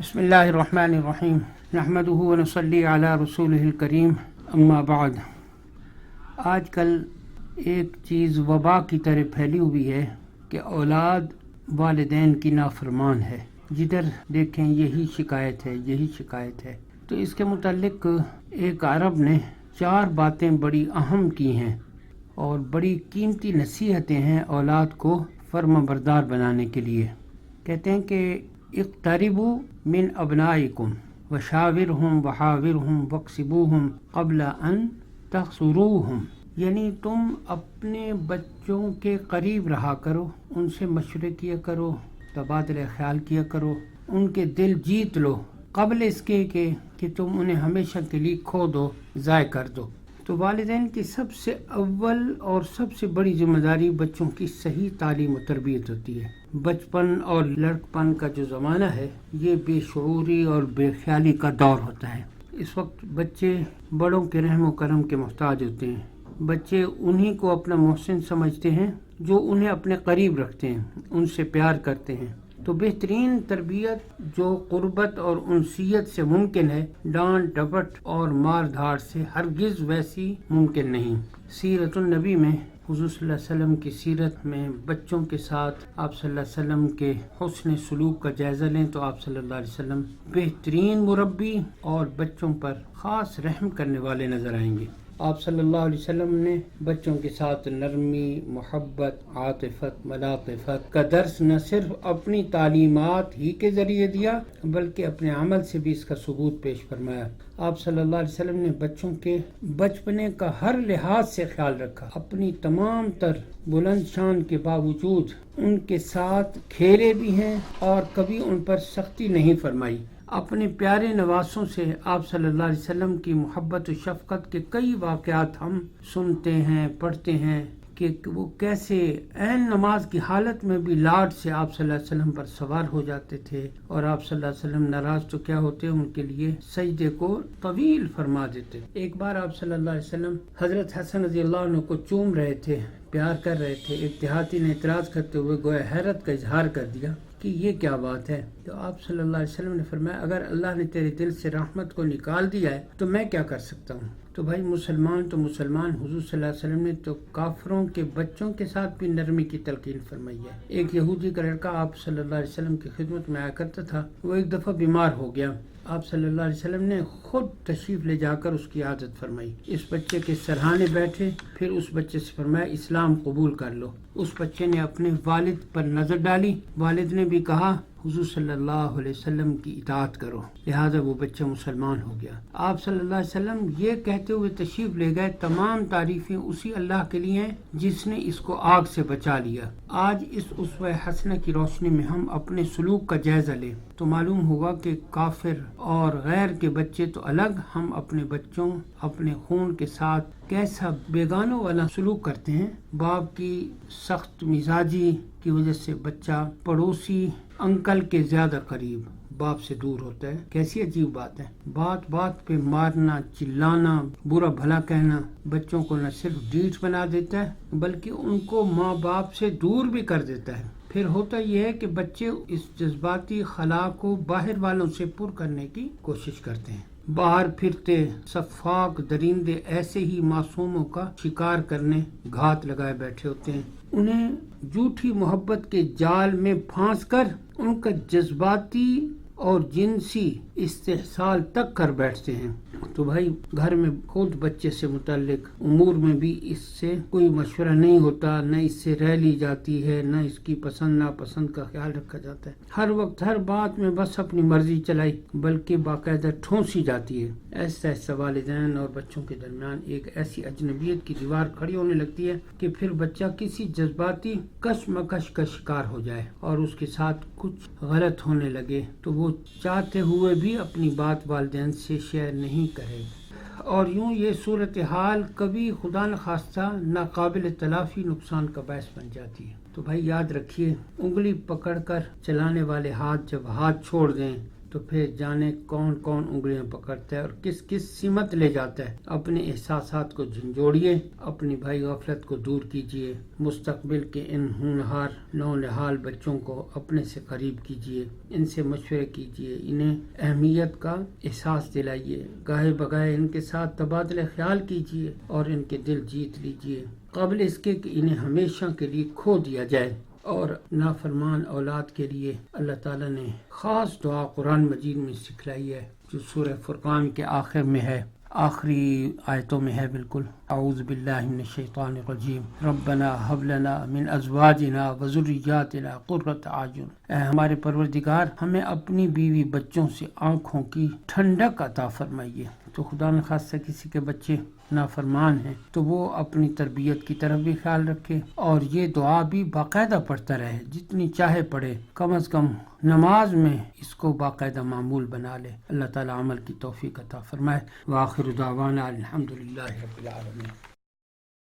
بسم اللہ الرحمن الرحیم نحمدہ ونصلی علی رسولہ الکریم اما بعد۔ آج کل ایک چیز وبا کی طرح پھیلی ہوئی ہے کہ اولاد والدین کی نافرمان ہے، جدھر دیکھیں یہی شکایت ہے۔ تو اس کے متعلق ایک عرب نے 4 باتیں بڑی اہم کی ہیں اور بڑی قیمتی نصیحتیں ہیں اولاد کو فرما بردار بنانے کے لیے۔ کہتے ہیں کہ اقتربوا من ابنائکم وشاورہم وحاورہم واقصبوہم قبل ان تخسروہم، یعنی تم اپنے بچوں کے قریب رہا کرو، ان سے مشورے کیا کرو، تبادلہ خیال کیا کرو، ان کے دل جیت لو قبل اس کے کہ تم انہیں ہمیشہ کے لیے کھو دو، ضائع کر دو۔ تو والدین کی سب سے اول اور سب سے بڑی ذمہ داری بچوں کی صحیح تعلیم و تربیت ہوتی ہے۔ بچپن اور لڑکپن کا جو زمانہ ہے یہ بے شعوری اور بے خیالی کا دور ہوتا ہے۔ اس وقت بچے بڑوں کے رحم و کرم کے محتاج ہوتے ہیں۔ بچے انہی کو اپنا محسن سمجھتے ہیں جو انہیں اپنے قریب رکھتے ہیں، ان سے پیار کرتے ہیں۔ تو بہترین تربیت جو قربت اور انسیت سے ممکن ہے، ڈانٹ ڈپٹ اور مار دھاڑ سے ہرگز ویسی ممکن نہیں۔ سیرت النبی میں حضور صلی اللہ علیہ وسلم کی سیرت میں بچوں کے ساتھ آپ صلی اللہ علیہ وسلم کے حسن سلوک کا جائزہ لیں تو آپ صلی اللہ علیہ وسلم بہترین مربی اور بچوں پر خاص رحم کرنے والے نظر آئیں گے۔ آپ صلی اللہ علیہ وسلم نے بچوں کے ساتھ نرمی، محبت، عاطفت، ملاطفت کا درس نہ صرف اپنی تعلیمات ہی کے ذریعے دیا بلکہ اپنے عمل سے بھی اس کا ثبوت پیش فرمایا۔ آپ صلی اللہ علیہ وسلم نے بچوں کے بچپنے کا ہر لحاظ سے خیال رکھا، اپنی تمام تر بلند شان کے باوجود ان کے ساتھ کھیلے بھی ہیں اور کبھی ان پر سختی نہیں فرمائی۔ اپنے پیارے نواسوں سے آپ صلی اللہ علیہ وسلم کی محبت و شفقت کے کئی واقعات ہم سنتے ہیں، پڑھتے ہیں کہ وہ کیسے عین نماز کی حالت میں بھی لاڈ سے آپ صلی اللہ علیہ وسلم پر سوار ہو جاتے تھے، اور آپ صلی اللہ علیہ وسلم ناراض تو کیا ہوتے ان کے لیے سجدے کو طویل فرما دیتے۔ ایک بار آپ صلی اللہ علیہ وسلم حضرت حسن رضی اللہ عنہ کو چوم رہے تھے، پیار کر رہے تھے۔ ایک دیہاتی نے اعتراض کرتے ہوئے گویا حیرت کا اظہار کر دیا کہ یہ کیا بات ہے؟ تو آپ صلی اللہ علیہ وسلم نے فرمایا اگر اللہ نے تیرے دل سے رحمت کو نکال دیا ہے تو میں کیا کر سکتا ہوں؟ تو بھائی مسلمان تو مسلمان، حضور صلی اللہ علیہ وسلم نے تو کافروں کے بچوں کے ساتھ بھی نرمی کی تلقین فرمائی ہے۔ ایک یہودی کا لڑکا آپ صلی اللہ علیہ وسلم کی خدمت میں آیا کرتا تھا، وہ ایک دفعہ بیمار ہو گیا۔ آپ صلی اللہ علیہ وسلم نے خود تشریف لے جا کر اس کی عادت فرمائی، اس بچے کے سرہانے بیٹھے، پھر اس بچے سے فرمایا اسلام قبول کر لو۔ اس بچے نے اپنے والد پر نظر ڈالی، والد نے بھی کہا حضور صلی اللہ علیہ وسلم کی اطاعت کرو، لہذا وہ بچہ مسلمان ہو گیا۔ آپ صلی اللہ علیہ وسلم یہ کہتے ہوئے تشریف لے گئے تمام تعریفیں اسی اللہ کے لیے ہیں جس نے اس کو آگ سے بچا لیا۔ آج اس اسوہ حسنہ کی روشنی میں ہم اپنے سلوک کا جائزہ لیں تو معلوم ہوگا کہ کافر اور غیر کے بچے تو الگ، ہم اپنے بچوں اپنے خون کے ساتھ کیسا بیگانوں والا سلوک کرتے ہیں۔ باپ کی سخت مزاجی کی وجہ سے بچہ پڑوسی انکل کے زیادہ قریب باپ سے دور ہوتا ہے۔ کیسی عجیب بات ہے، بات بات پہ مارنا، چلانا، برا بھلا کہنا بچوں کو نہ صرف ڈھیٹ بنا دیتا ہے بلکہ ان کو ماں باپ سے دور بھی کر دیتا ہے۔ پھر ہوتا یہ ہے کہ بچے اس جذباتی خلا کو باہر والوں سے پر کرنے کی کوشش کرتے ہیں۔ باہر پھرتے سفاک درندے ایسے ہی معصوموں کا شکار کرنے گھات لگائے بیٹھے ہوتے ہیں، انہیں جھوٹی محبت کے جال میں پھانس کر ان کا جذباتی اور جنسی استحصال تک کر بیٹھتے ہیں۔ تو بھائی گھر میں خود بچے سے متعلق امور میں بھی اس سے کوئی مشورہ نہیں ہوتا، نہ اس سے رہ لی جاتی ہے، نہ اس کی پسند ناپسند کا خیال رکھا جاتا ہے۔ ہر وقت ہر بات میں بس اپنی مرضی چلائی بلکہ باقاعدہ ٹھونسی جاتی ہے۔ ایسا ایسا والدین اور بچوں کے درمیان ایک ایسی اجنبیت کی دیوار کھڑی ہونے لگتی ہے کہ پھر بچہ کسی جذباتی کشمکش کا شکار ہو جائے اور اس کے ساتھ کچھ غلط ہونے لگے تو وہ چاہتے ہوئے بھی اپنی بات والدین سے شیئر نہیں کرے، اور یوں یہ صورتحال کبھی خدا نخواستہ ناقابل تلافی نقصان کا باعث بن جاتی ہے۔ تو بھائی یاد رکھیے، انگلی پکڑ کر چلانے والے ہاتھ جب ہاتھ چھوڑ دیں تو پھر جانے کون کون انگلیاں پکڑتا ہے اور کس کس سمت لے جاتا ہے۔ اپنے احساسات کو جھنجھوڑیے، اپنی بھائی غفلت کو دور کیجیے، مستقبل کے ان ہونہار نونہال بچوں کو اپنے سے قریب کیجیے، ان سے مشورے کیجیے، انہیں اہمیت کا احساس دلائیے، گاہے بگاہے ان کے ساتھ تبادلہ خیال کیجیے اور ان کے دل جیت لیجیے قبل اس کے کہ انہیں ہمیشہ کے لیے کھو دیا جائے۔ اور نافرمان اولاد کے لیے اللہ تعالیٰ نے خاص دعا قرآن مجید میں سکھلائی ہے، جو سورہ فرقان کے آخر میں ہے، آخری آیتوں میں ہے بالکل۔ اعوذ باللہ من الشیطان الرجیم، ربنا ھب لنا من ازواجنا وذریاتنا قرۃ اعین، اے ہمارے پروردگار ہمیں اپنی بیوی بچوں سے آنکھوں کی ٹھنڈک عطا فرمائیے۔ تو خدا نخواستہ کسی کے بچے نافرمان ہیں تو وہ اپنی تربیت کی طرف بھی خیال رکھے اور یہ دعا بھی باقاعدہ پڑھتا رہے، جتنی چاہے پڑھے، کم از کم نماز میں اس کو باقاعدہ معمول بنا لے۔ اللہ تعالی عمل کی توفیق عطا فرمائے۔ وآخر دعوانا الحمدللہ رب العالمین۔